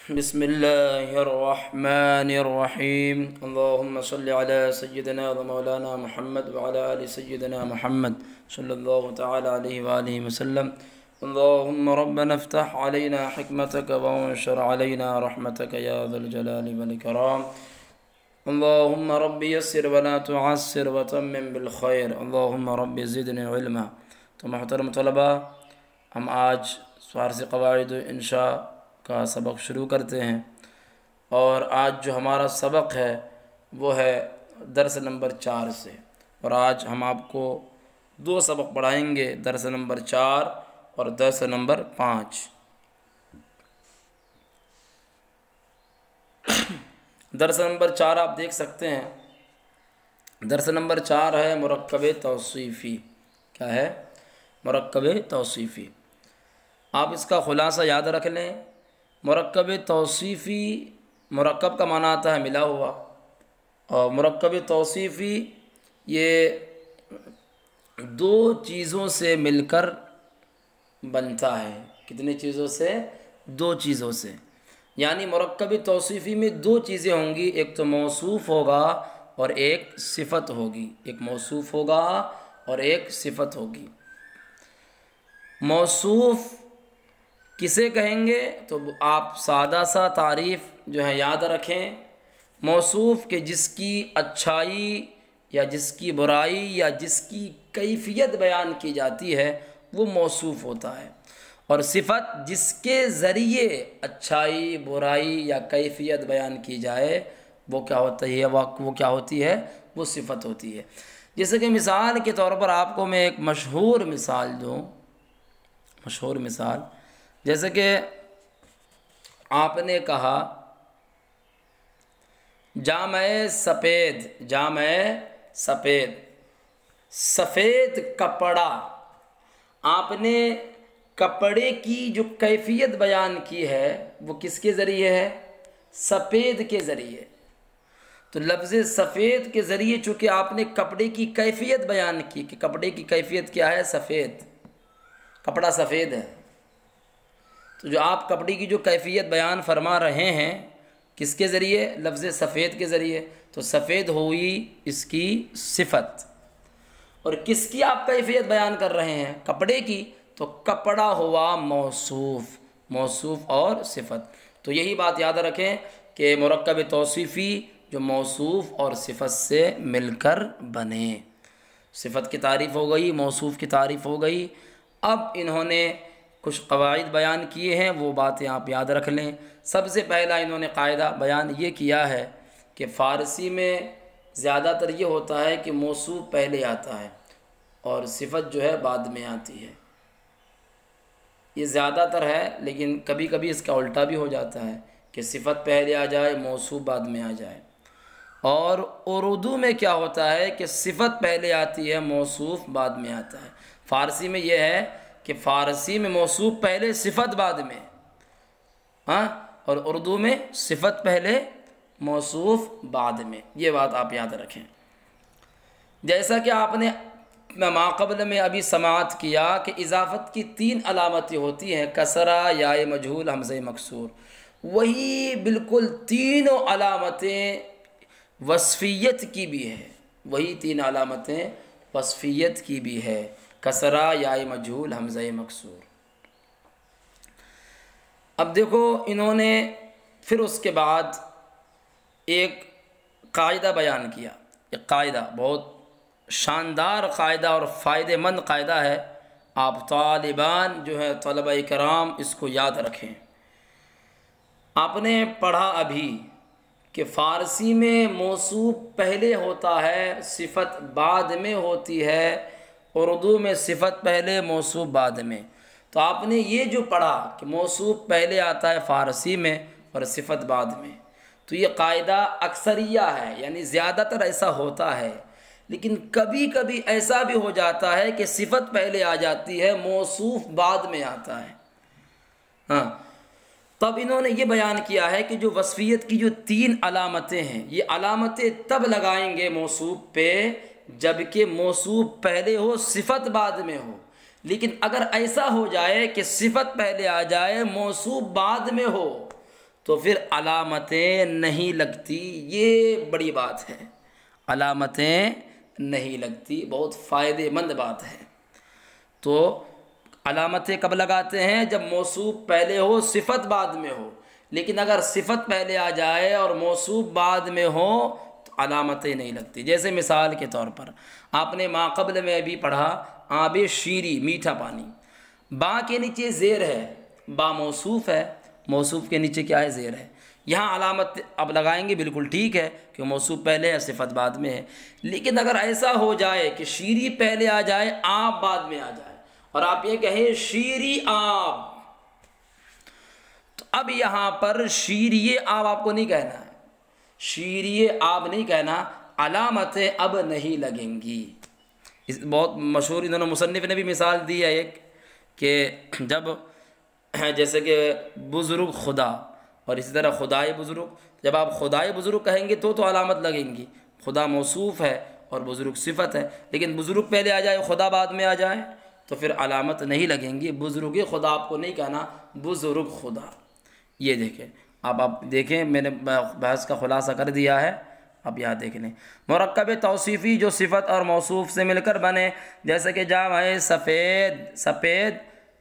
بسم الله الرحمن الرحيم. اللهم صل على سيدنا ومولانا محمد وعلى آل سيدنا محمد صلى الله تعالى عليه وآله وسلم. اللهم ربنا افتح علينا حكمتك وانشر علينا رحمتك يا ذا الجلال والإكرام. اللهم رب يسر ولا تعسر وتمم بالخير. اللهم رب زدني علما. تو محترم طلباء، ہم آج فارسی قواعد و انشاء کا سبق شروع کرتے ہیں، اور آج جو ہمارا سبق ہے وہ ہے درس نمبر 4 سے، اور آج ہم آپ کو 2 سبق پڑھائیں گے، درس نمبر 4 اور درس نمبر 5۔ درس نمبر 4 آپ دیکھ سکتے ہیں، درس نمبر 4 ہے مرکب توصیفی۔ کیا ہے؟ مرکب توصیفی۔ آپ اس کا خلاصہ یاد رکھ لیں۔ مرکب توصیفی، مرکب کا معنی آتا ہے ملا ہوا، اور مرکب توصیفی یہ 2 چیزوں سے مل کر بنتا ہے۔ کتنی چیزوں سے؟ 2 چیزوں سے۔ یعنی مرکب توصیفی میں 2 چیزیں ہوں گی، ایک تو موصوف ہوگا اور ایک صفت ہوگی۔ ایک موصوف ہوگا اور ایک صفت ہوگی۔ موصوف کسے کہیں گے؟ تو آپ سادہ سا تعریف جو ہے یاد رکھیں۔ موصوف کہ جس کی اچھائی یا جس کی برائی یا جس کی کیفیت بیان کی جاتی ہے وہ موصوف ہوتا ہے، اور صفت جس کے ذریعے اچھائی، برائی یا کیفیت بیان کی جائے وہ کیا ہوتی ہے؟ وہ کیا ہوتی ہے؟ وہ صفت ہوتی ہے۔ جیسے کہ مثال کے طور پر آپ کو میں ایک مشہور مثال دوں، مشہور مثال، جیسے کہ آپ نے کہا جامع سفید، جامع سفید، سفید کپڑا۔ آپ نے کپڑے کی جو کیفیت بیان کی ہے وہ کس کے ذریعے ہے؟ سفید کے ذریعے۔ تو لفظ سفید کے ذریعے چونکہ آپ نے کپڑے کی کیفیت بیان کی کہ کپڑے کی کیفیت کیا ہے؟ سفید، کپڑا سفید ہے۔ تو جو آپ کپڑے کی جو کیفیت بیان فرما رہے ہیں کس کے ذریعے؟ لفظ سفید کے ذریعے۔ تو سفید ہوئی اس کی صفت، اور کس کی آپ کیفیت بیان کر رہے ہیں؟ کپڑے کی، تو کپڑا ہوا موصوف، موصوف اور صفت۔ تو یہی بات یاد رکھیں کہ مرکب توصیفی جو موصوف اور صفت سے مل کر بنے۔ صفت کی تعریف ہو گئی، موصوف کی تعریف ہو گئی۔ اب انہوں نے کچھ قواعد بیان کیے ہیں، وہ باتیں آپ یاد رکھ لیں۔ سب سے پہلا انہوں نے قاعدہ بیان یہ کیا ہے کہ فارسی میں زیادہ تر یہ ہوتا ہے کہ موصوف پہلے آتا ہے اور صفت جو ہے بعد میں آتی ہے۔ یہ زیادہ تر ہے، لیکن کبھی کبھی اس کا الٹا بھی ہو جاتا ہے کہ صفت پہلے آ جائے، موصوف بعد میں آ جائے۔ اور اردو میں کیا ہوتا ہے کہ صفت پہلے آتی ہے، موصوف بعد میں آتا ہے۔ فارسی میں یہ ہے کہ فارسی میں موصوف پہلے، صفت بعد میں، اور اردو میں صفت پہلے، موصوف بعد میں۔ یہ بات آپ یاد رکھیں۔ جیسا کہ آپ نے ماقبل میں ابھی سماعت کیا کہ اضافت کی 3 علامتیں ہوتی ہیں، کسرہ، یائے مجہول، حمزہ مکسور۔ وہی بالکل تینوں علامتیں وصفیت کی بھی ہے، وہی 3 علامتیں وصفیت کی بھی ہے، کسرہ، یائے مجہول، حمزہ مکسور۔ اب دیکھو انہوں نے پھر اس کے بعد ایک قاعدہ بیان کیا۔ ایک قاعدہ بہت شاندار قاعدہ اور فائدہ مند قاعدہ ہے، آپ طالبان جو ہے طلبہ کرام اس کو یاد رکھیں۔ آپ نے پڑھا ابھی کہ فارسی میں موصوف پہلے ہوتا ہے، صفت بعد میں ہوتی ہے، اردو میں صفت پہلے، موصوف بعد میں۔ تو آپ نے یہ جو پڑھا کہ موصوف پہلے آتا ہے فارسی میں اور صفت بعد میں، تو یہ قاعدہ اکثریہ ہے، یعنی زیادہ تر ایسا ہوتا ہے۔ لیکن کبھی کبھی ایسا بھی ہو جاتا ہے کہ صفت پہلے آ جاتی ہے، موصوف بعد میں آتا ہے۔ تب انہوں نے یہ بیان کیا ہے کہ جو وصفیت کی جو 3 علامتیں ہیں، یہ علامتیں تب لگائیں گے موصوف پہ جبکہ موصوف پہلے ہو، صفت بعد میں ہو۔ لیکن اگر ایسا ہو جائے کہ صفت پہلے آ جائے، موصوف بعد میں ہو، تو پھر علامتیں نہیں لگتی، یہ بڑی بات ہے، علامتیں نہیں لگتی، بہت فائدہ مند بات ہے۔ تو علامتیں کب لگاتے ہیں؟ جب موصوف پہلے ہو صفت بعد میں ہو، لیکن اگر صفت پہلے آ جائے اور موصوف بعد میں ہو تو علامتیں نہیں لگتی۔ جیسے مثال کے طور پر آپ نے ما قبل میں ابھی پڑھا آب شیری، میٹھا پانی، با کے نیچے زیر ہے، با موصوف ہے، موصوف کے نیچے کیا ہے؟ زیر ہے۔ یہاں علامت اب لگائیں گے، بالکل ٹھیک ہے کہ موصوف پہلے ہے صفت بعد میں ہے، لیکن اگر ایسا ہو جائے کہ شیری پہلے آ جائے آب بعد میں آ جائے اور آپ یہ کہیں شیری آب، تو اب یہاں پر شیری آب آپ کو نہیں کہنا ہے، شیری آب نہیں کہنا، علامتیں اب نہیں لگیں گی۔ بہت مشہور انہوں نے مصنف نے بھی مثال دی ہے ایک، کہ جب جیسے کہ بزرگ خدا اور اسی طرح خدائے بزرگ، جب آپ خدائے بزرگ کہیں گے تو علامت لگیں گی، خدا موصوف ہے اور بزرگ صفت ہے، لیکن بزرگ پہلے آ جائے خدا بعد میں آ جائے تو پھر علامت نہیں لگیں گی۔ بزرگ خدا آپ کو نہیں کہنا، بزرگ خدا۔ یہ دیکھیں، اب آپ دیکھیں میں نے بحث کا خلاصہ کر دیا ہے، اب یہاں دیکھ لیں۔ مرکب توصیفی جو صفت اور موصوف سے مل کر بنے، جیسے کہ جام ہے سفید، سفید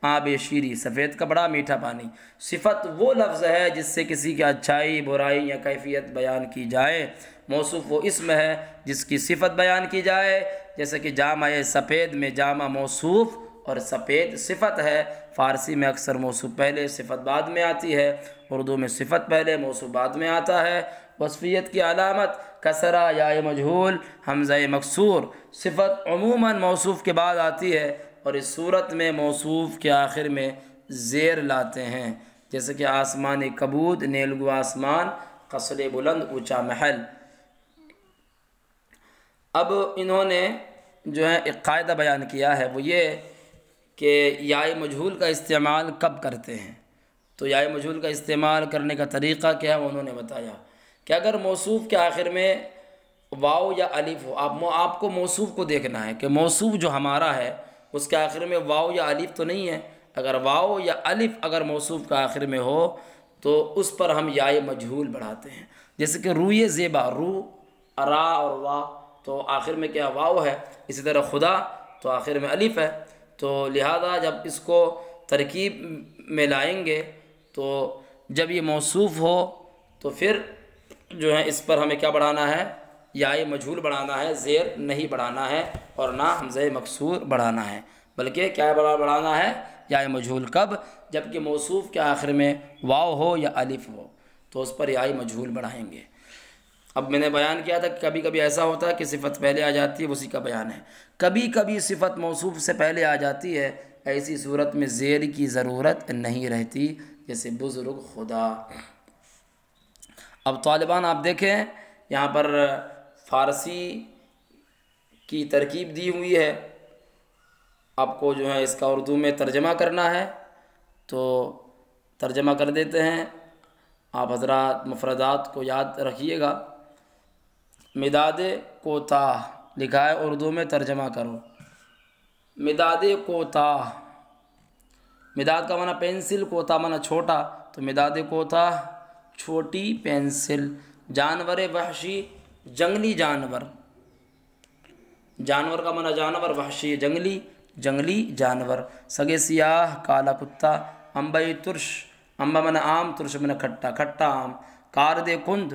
آب شیری، سفید کپڑا میٹھا پانی۔ صفت وہ لفظ ہے جس سے کسی کی اچھائی، برائی یا کیفیت بیان کی جائے، موصوف وہ اسم ہے جس کی صفت بیان کی جائے، جیسے کہ جامع سفید میں جامع موصوف اور سفید صفت ہے۔ فارسی میں اکثر موصوف پہلے صفت بعد میں آتی ہے، اردو میں صفت پہلے موصوف بعد میں آتا ہے۔ وصفیت کی علامت کسرہ، یا مجہول، حمزہ مکسور۔ صفت عموماً موصوف کے بعد آتی ہے اور اس صورت میں موصوف کے آخر میں زیر لاتے ہیں، جیسے کہ آسمان کبود، نیلگو آسمان، قصر بلند، اونچا محل۔ اب انہوں نے جو ہے ایک قاعدہ بیان کیا ہے، وہ یہ کہ یا مجہول کا استعمال کب کرتے ہیں۔ تو یا مجہول کا استعمال کرنے کا طریقہ کیا ہے، انہوں نے بتایا کہ اگر موصوف کے آخر میں واو یا الف ہو، آپ کو موصوف کو دیکھنا ہے کہ موصوف جو ہمارا ہے اس کے آخر میں واو یا الف تو نہیں ہے۔ اگر واو یا الف اگر موصوف کا آخر میں ہو تو اس پر ہم یا مجہول بڑھاتے ہیں، جیسے کہ روئے زیبا، رو، را اور وا، تو آخر میں کیا واو ہے۔ اسی طرح خدا تو آخر میں الف ہے، تو لہذا جب اس کو ترکیب میں لائیں گے تو جب یہ موصوف ہو تو پھر جو ہے اس پر ہمیں کیا بڑھانا ہے؟ یا مجہول بڑھانا ہے، زیر نہیں بڑھانا ہے اور نہ حمزہ مکسور بڑھانا ہے، بلکہ کیا بڑھانا ہے؟ یا مجہول۔ کب؟ جب کہ موصوف کے آخر میں واو ہو یا الف ہو تو اس پر یا مجہول بڑھائیں گے۔ اب میں نے بیان کیا تھا کہ کبھی کبھی ایسا ہوتا ہے کہ صفت پہلے آ جاتی ہے، اسی کا بیان ہے۔ کبھی کبھی صفت موصوف سے پہلے آ جاتی ہے، ایسی صورت میں زیر کی ضرورت نہیں رہتی، جیسے بزرگ خدا۔ اب طالبان آپ دیکھیں یہاں پر فارسی کی ترکیب دی ہوئی ہے، آپ کو جو ہے اس کا اردو میں ترجمہ کرنا ہے تو ترجمہ کر دیتے ہیں۔ آپ حضرات مفردات کو یاد رکھیے گا۔ مداد کوتاہ لکھا ہے اردو میں، ترجمہ کرو۔ مداد کوتاہ، مداد کا معنی پینسل، کوتاہ معنی چھوٹا، تو مداد کوتاہ چھوٹی پینسل۔ جانور وحشی، جنگلی جانور، جانور کا معنی جانور، وحشی جنگلی، جنگلی جانور۔ سگے سیاہ، کالا کتا۔ انبئی ترش، انبا معنی آم، ترش معنی کھٹا، کھٹا آم۔ کارد کند،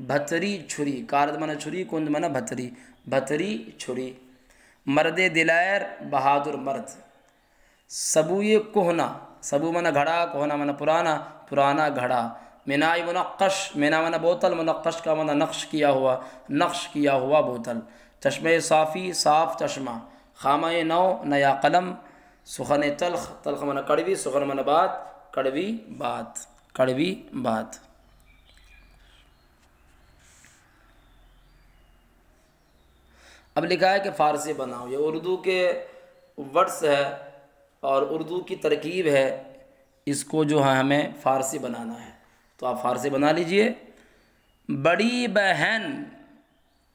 بھتری چھری، کارد معنی چھری، کند معنی بھتری، بھتری چھری۔ مرد دلیر، بہادر مرد۔ سبوئے کہنا، سبو معنی گھڑا، کہنا معنی پرانا، پرانا گھڑا۔ منائی منقش، مینا معنی بوتل، منقش کا معنی نقش کیا ہوا، نقش کیا ہوا بوتل۔ چشمہ صافی، صاف چشمہ۔ خامہ نو، نیا قلم۔ سخن تلخ، تلخ معنی کڑوی، سخن معنی بات، کڑوی بات، کڑوی بات۔ اب لکھا ہے کہ فارسی بناؤ، یہ اردو کے ورڈس ہے اور اردو کی ترکیب ہے، اس کو جو ہے ہمیں فارسی بنانا ہے، تو آپ فارسی بنا لیجئے۔ بڑی بہن،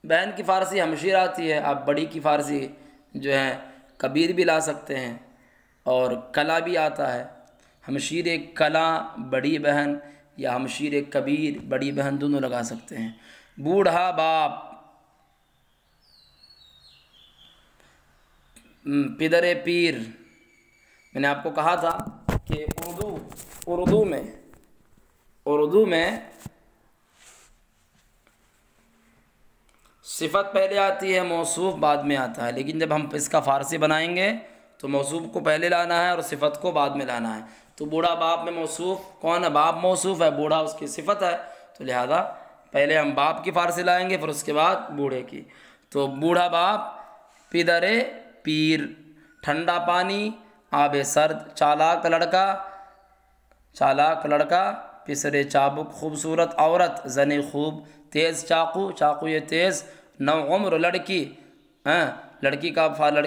بہن کی فارسی ہمشیر آتی ہے، آپ بڑی کی فارسی جو ہے کبیر بھی لا سکتے ہیں، اور کلا بھی آتا ہے۔ ہمشیر کلا، بڑی بہن، یا ہمشیر کبیر بڑی بہن دونوں لگا سکتے ہیں۔ بوڑھا باپ، پدر پیر۔ میں نے آپ کو کہا تھا کہ اردو میں صفت پہلے آتی ہے، موصوف بعد میں آتا ہے، لیکن جب ہم اس کا فارسی بنائیں گے تو موصوف کو پہلے لانا ہے اور صفت کو بعد میں لانا ہے۔ تو بوڑھا باپ میں موصوف کون ہے؟ باپ موصوف ہے، بوڑھا اس کی صفت ہے، تو لہذا پہلے ہم باپ کی فارسی لائیں گے پھر اس کے بعد بوڑھے کی۔ تو بوڑھا باپ، پدر پیر، ٹھنڈا پانی، آب سرد، چالاک لڑکا، پسرے چابک، خوبصورت عورت، زن خوب، تیز چاقو، چاقو یہ تیز، نوعمر لڑکی، لڑکی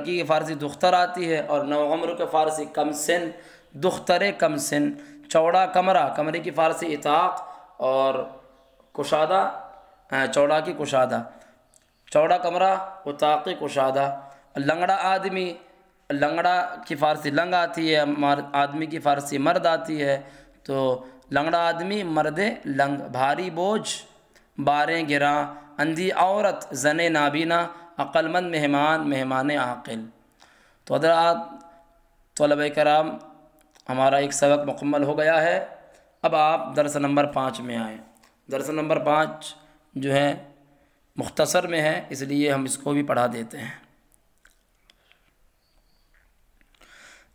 کی فارسی دختر آتی ہے، اور نوعمر کے فارسی کم سن، دختر کم سن، چوڑا کمرہ، کمرے کی فارسی اطاق، اور کشادہ، چوڑا کی کشادہ، چوڑا کمرہ، اطاق کشادہ، لنگڑا آدمی، لنگڑا کی فارسی لنگ آتی ہے، آدمی کی فارسی مرد آتی ہے، تو لنگڑا آدمی، مرد لنگ، بھاری بوجھ، باریں گراں، اندھی عورت، زن نابینا، عقل مند مہمان، مہمان عاقل۔ تو حضرات طلبہ کرام، ہمارا ایک سبق مکمل ہو گیا ہے۔ اب آپ درس نمبر 5 میں آئیں۔ درس نمبر 5 جو ہے مختصر میں ہے، اس لیے ہم اس کو بھی پڑھا دیتے ہیں۔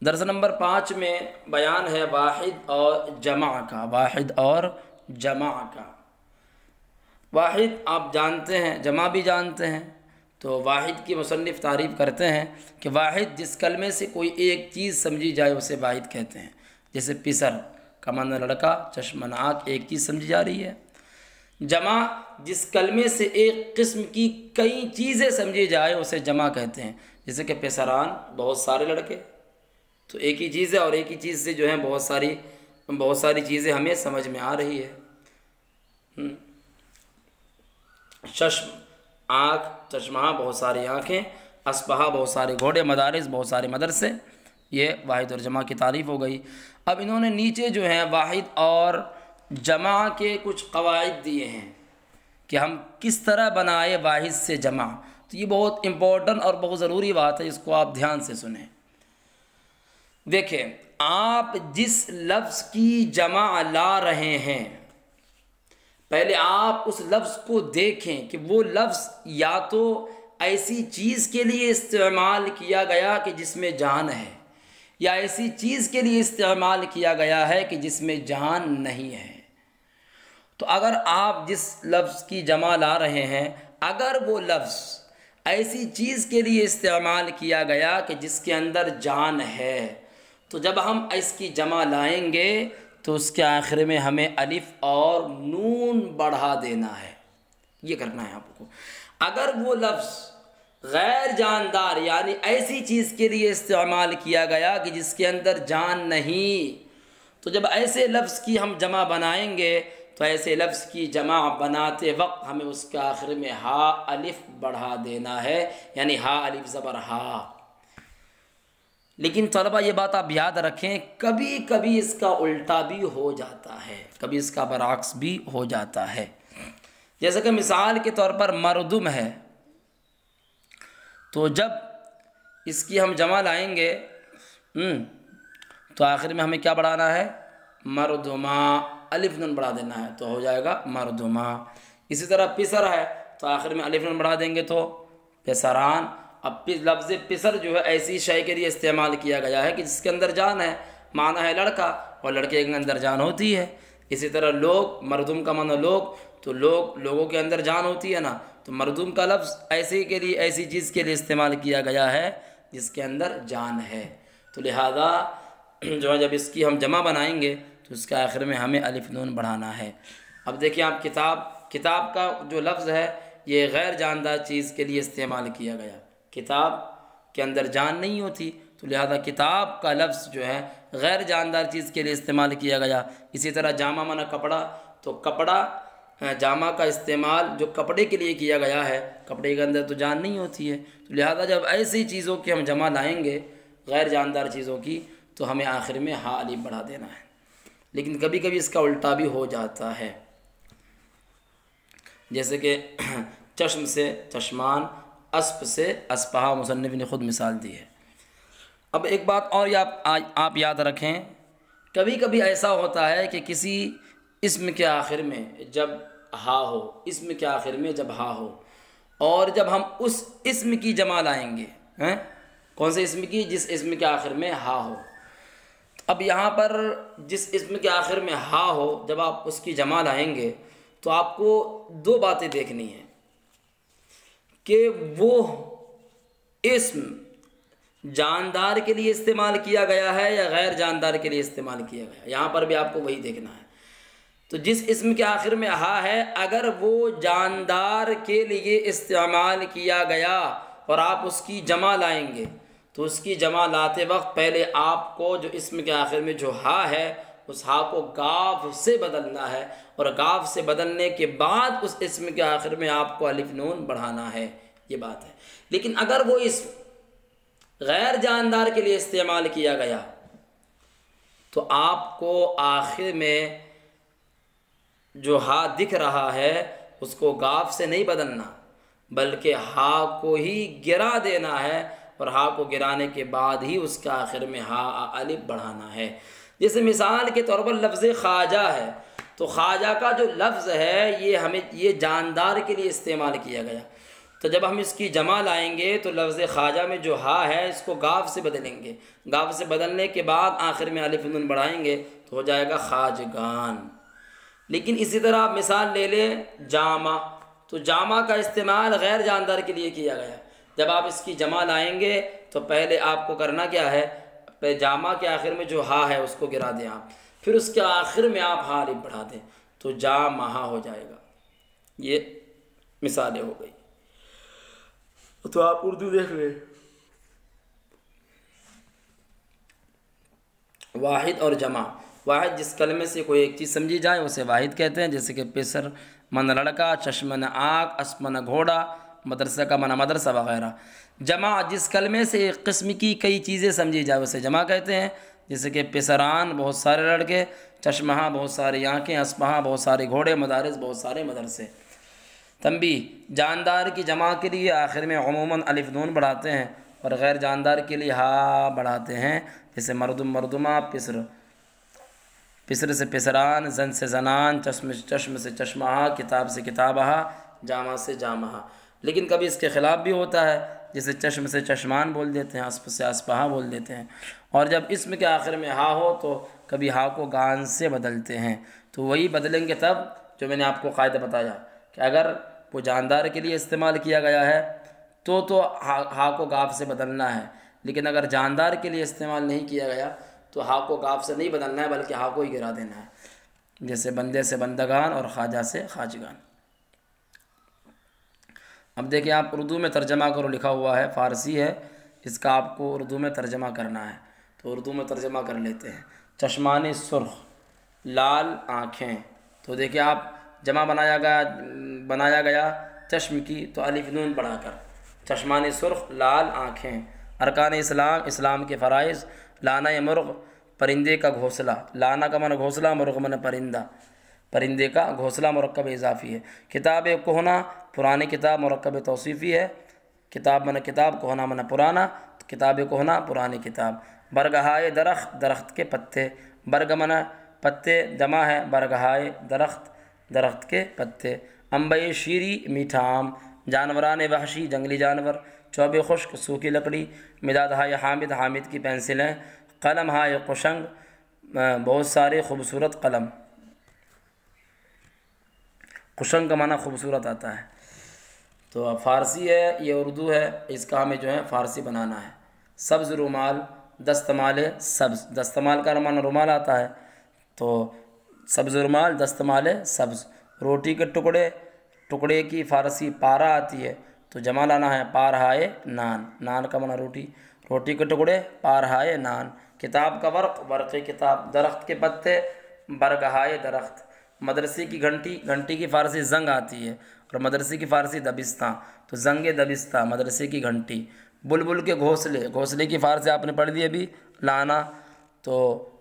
درس نمبر 5 میں بیان ہے واحد اور جمع کا۔ واحد اور جمع کا۔ واحد آپ جانتے ہیں، جمع بھی جانتے ہیں، تو واحد کی مصنف تعریف کرتے ہیں کہ واحد جس کلمے سے کوئی ایک چیز سمجھی جائے اسے واحد کہتے ہیں۔ جیسے پسر کا معنی لڑکا، چشم ناک، ایک چیز سمجھی جا رہی ہے۔ جمع جس کلمے سے ایک قسم کی کئی چیزیں سمجھی جائے اسے جمع کہتے ہیں۔ جیسے کہ پسران، بہت سارے لڑکے، تو ایک ہی چیز ہے، اور ایک ہی چیز سے جو ہے بہت ساری چیزیں ہمیں سمجھ میں آ رہی ہے۔ چشم، آنکھ، چشمہ، بہت ساری آنکھیں، اسپہا، بہت سارے گھوڑے، مدارس، بہت سارے مدرسے، یہ واحد اور جمع کی تعریف ہو گئی۔ اب انہوں نے نیچے جو ہے واحد اور جمع کے کچھ قواعد دیے ہیں کہ ہم کس طرح بنائے واحد سے جمع۔ تو یہ بہت امپورٹنٹ اور بہت ضروری بات ہے، اس کو آپ دھیان سے سنیں۔ دیکھیں، آپ جس لفظ کی جمع لا رہے ہیں، پہلے آپ اس لفظ کو دیکھیں کہ وہ لفظ یا تو ایسی چیز کے لیے استعمال کیا گیا کہ جس میں جان ہے، یا ایسی چیز کے لیے استعمال کیا گیا ہے کہ جس میں جان نہیں ہے۔ تو اگر آپ جس لفظ کی جمع لا رہے ہیں، اگر وہ لفظ ایسی چیز کے لیے استعمال کیا گیا کہ جس کے اندر جان ہے، تو جب ہم اس کی جمع لائیں گے تو اس کے آخر میں ہمیں الف اور نون بڑھا دینا ہے، یہ کرنا ہے آپ کو۔ اگر وہ لفظ غیر جاندار یعنی ایسی چیز کے لیے استعمال کیا گیا کہ جس کے اندر جان نہیں، تو جب ایسے لفظ کی ہم جمع بنائیں گے تو ایسے لفظ کی جمع بناتے وقت ہمیں اس کے آخر میں ہا الف بڑھا دینا ہے، یعنی ہا الف زبر ہا۔ لیکن طلبہ یہ بات آپ یاد رکھیں، کبھی کبھی اس کا الٹا بھی ہو جاتا ہے، کبھی اس کا برعکس بھی ہو جاتا ہے۔ جیسا کہ مثال کے طور پر مردم ہے، تو جب اس کی ہم جمع لائیں گے تو آخر میں ہمیں کیا بڑھانا ہے؟ مردما، الف نون بڑھا دینا ہے، تو ہو جائے گا مردما۔ اسی طرح پسر ہے تو آخر میں الف نون بڑھا دیں گے تو پسران۔ اب لفظ پسر جو ہے ایسی شے کے لیے استعمال کیا گیا ہے کہ جس کے اندر جان ہے، معنی ہے لڑکا، اور لڑکے کے اندر جان ہوتی ہے۔ اسی طرح لوگ، مردم کا معنی لوگ، تو لوگوں کے اندر جان ہوتی ہے نا، تو مردم کا لفظ ایسی چیز کے لیے استعمال کیا گیا ہے جس کے اندر جان ہے۔ تو لہذا جو ہے جب اس کی ہم جمع بنائیں گے تو اس کے آخر میں ہمیں الف نون بڑھانا ہے۔ اب دیکھیں آپ، کتاب کا جو لفظ ہے یہ غیر جاندار چیز کے لیے استعمال کیا گیا، کتاب کے اندر جان نہیں ہوتی، تو لہذا کتاب کا لفظ جو ہے غیر جاندار چیز کے لیے استعمال کیا گیا۔ اسی طرح جامہ معنی کپڑا، تو کپڑا، جامہ کا استعمال جو کپڑے کے لیے کیا گیا ہے، کپڑے کے اندر تو جان نہیں ہوتی ہے، تو لہذا جب ایسی چیزوں کی ہم جمع لائیں گے غیر جاندار چیزوں کی، تو ہمیں آخر میں ہا الف بڑھا دینا ہے۔ لیکن کبھی کبھی اس کا الٹا بھی ہو جاتا ہے، جیسے کہ چشم سے چشمان، اسپ سے اسپہا، مصنف نے خود مثال دی ہے۔ اب ایک بات اور آپ یاد رکھیں، کبھی کبھی ایسا ہوتا ہے کہ کسی اسم کے آخر میں جب ہا ہو، اسم کے آخر میں جب ہا ہو، اور جب ہم اس اسم کی جمع لائیں گے، کون سے اسم کی؟ جس اسم کے آخر میں ہا ہو۔ اب یہاں پر جس اسم کے آخر میں ہا ہو، جب آپ اس کی جمع لائیں گے تو آپ کو دو باتیں دیکھنی ہیں کہ وہ اسم جاندار کے لیے استعمال کیا گیا ہے یا غیر جاندار کے لیے استعمال کیا گیا ہے، یہاں پر بھی آپ کو وہی دیکھنا ہے۔ تو جس اسم کے آخر میں ہا ہے، اگر وہ جاندار کے لیے استعمال کیا گیا اور آپ اس کی جمع لائیں گے تو اس کی جمع لاتے وقت پہلے آپ کو جو اسم کے آخر میں جو ہا ہے، اس ہا کو گاف سے بدلنا ہے، اور گاف سے بدلنے کے بعد اس اسم کے آخر میں آپ کو الف نون بڑھانا ہے، یہ بات ہے۔ لیکن اگر وہ اسم غیر جاندار کے لیے استعمال کیا گیا تو آپ کو آخر میں جو ہا دکھ رہا ہے اس کو گاف سے نہیں بدلنا، بلکہ ہا کو ہی گرا دینا ہے، اور ہا کو گرانے کے بعد ہی اس کا آخر میں ہا الف بڑھانا ہے۔ جیسے مثال کے طور پر لفظ خواجہ ہے، تو خواجہ کا جو لفظ ہے یہ جاندار کے لیے استعمال کیا گیا، تو جب ہم اس کی جمع لائیں گے تو لفظ خواجہ میں جو ہا ہے اس کو گاف سے بدلیں گے، گاف سے بدلنے کے بعد آخر میں الف نون بڑھائیں گے تو ہو جائے گا خواجگان۔ لیکن اسی طرح آپ مثال لے لیں جامع، تو جامع کا استعمال غیر جاندار کے لیے کیا گیا، جب آپ اس کی جمع لائیں گے تو پہلے آپ کو کرنا کیا ہے؟ پہلے جامع کے آخر میں جو ہا ہے اس کو گرا دیں آپ، پھر اس کے آخر میں آپ ہا الف بڑھا دیں تو جامع ہو جائے گا۔ یہ مثالیں ہو گئی، تو آپ اردو دیکھ لیں۔ واحد اور جمع، واحد جس کلمے سے کوئی ایک چیز سمجھی جائے اسے واحد کہتے ہیں، جیسے کہ پسر من لڑکا، چشمن آنکھ، اسمن گھوڑا، مدرسہ کا من مدرسہ وغیرہ۔ جمع جس کلمے سے ایک قسم کی کئی چیزیں سمجھی جائے اسے جمع کہتے ہیں، جیسے کہ پسران بہت سارے لڑکے، چشمہ بہت ساری آنکھیں، اسپہا بہت سارے گھوڑے، مدارس بہت سارے مدرسے۔ تنبیہ، جاندار کی جمع کے لیے آخر میں عموماً الف نون بڑھاتے ہیں اور غیر جاندار کے لیے ہا بڑھاتے ہیں، جیسے مردم مردمہ، پسر پسر سے پسران، زن سے زنان، چشم سے چشمہ، کتاب سے کتابہ، جامع سے جامہ۔ لیکن کبھی اس کے خلاف بھی ہوتا ہے، جیسے چشم سے چشمان بول دیتے ہیں، اسپ سے اسپہا بول دیتے ہیں، اور جب اسم کے آخر میں ہا ہو تو کبھی ہا کو گان سے بدلتے ہیں۔ تو وہی بدلیں گے تب جو میں نے آپ کو قاعدہ بتایا کہ اگر وہ جاندار کے لیے استعمال کیا گیا ہے تو ہا کو گاف سے بدلنا ہے، لیکن اگر جاندار کے لیے استعمال نہیں کیا گیا تو ہا کو گاف سے نہیں بدلنا ہے بلکہ ہا کو ہی گرا دینا ہے، جیسے بندے سے بندگان اور خواجہ سے خواجگان۔ اب دیکھیں، آپ اردو میں ترجمہ کرو لکھا ہوا ہے، فارسی ہے، اس کا آپ کو اردو میں ترجمہ کرنا ہے، تو اردو میں ترجمہ کر لیتے ہیں۔ چشمان سرخ، لال آنکھیں، تو دیکھیں آپ جمع بنایا گیا چشم کی تو الف نون بڑھا کر، چشمان سرخ لال آنکھیں۔ ارکان اسلام، اسلام کے فرائض، لانا مرغ پرندے کا گھونسلہ، لانا کا من گھونسلہ، مرغ من پرندہ، پرندے کا گھونسلہ مرکب اضافی ہے۔ کتاب کہنا، پرانی کتاب مرکب توصیفی ہے، کتاب من کتاب، کہنا من پرانا، کتاب کہنا پرانی کتاب۔ برگہائے درخت، درخت کے پتے، برگ من پتے جمع ہے، برگہائے درخت، درخت کے پتے۔ انبئی شیری، میٹھا آم۔ جانوران وحشی، جنگلی جانور۔ چوب خشک، سوکھی لکڑی۔ مداد ہائے حامد، حامد کی پینسلیں۔ قلم ہائے قشنگ، بہت سارے خوبصورت قلم۔ قشنگ کا معنی خوبصورت آتا ہے۔ تو فارسی ہے، یہ اردو ہے، اس کا ہمیں جو ہے فارسی بنانا ہے۔ سبز رومال، دستمال سبز، دستمال کا معنی رومال آتا ہے، تو سبز رومال، دستمال سبز۔ روٹی کے ٹکڑے، ٹکڑے کی فارسی پارا آتی ہے، تو جمع لانا ہے پارہائے نان، نان کا معنی روٹی، روٹی کے ٹکڑے پارہائے نان۔ کتاب کا ورق، ورق کتاب۔ درخت کے پتے، برگہائے درخت۔ مدرسے کی گھنٹی، گھنٹی کی فارسی زنگ آتی ہے اور مدرسے کی فارسی دبستہ، تو زنگ دبستہ، مدرسے کی گھنٹی۔ بلبل کے گھونسلے، گھونسلے کی فارسی آپ نے پڑھ دی ابھی لانا، تو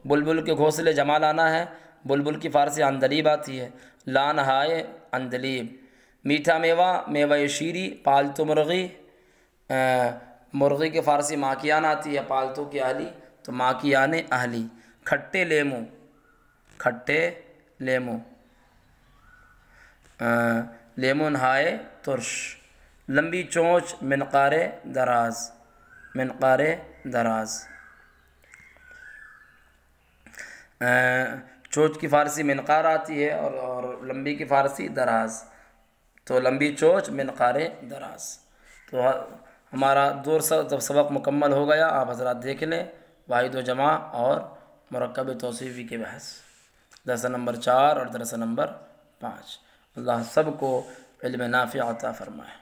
بلبل کے گھونسلے جمع لانا ہے، بلبل کی فارسی عندلیب آتی ہے، لان ہائے عندلیب۔ میٹھا میوہ، میوہ شیری، پالتو مرغی، مرغی کی فارسی ماکیان آتی ہے، پالتو کی اہلی تو ماکیان اہلی۔ کھٹے لیمو، کھٹے لیمو، لیمون ہائے ترش۔ لمبی چونچ، منقار دراز، منقار دراز۔ چونچ کی فارسی منقار آتی ہے اور لمبی کی فارسی دراز، تو لمبی چونچ منقار دراز۔ تو ہمارا سبق مکمل ہو گیا، آپ حضرات دیکھ لیں واحد و جمع اور مرکب توصیفی کے بحث، درس نمبر 4 اور درس نمبر 5۔ اللہ سب کو علم نافع عطا فرمائے۔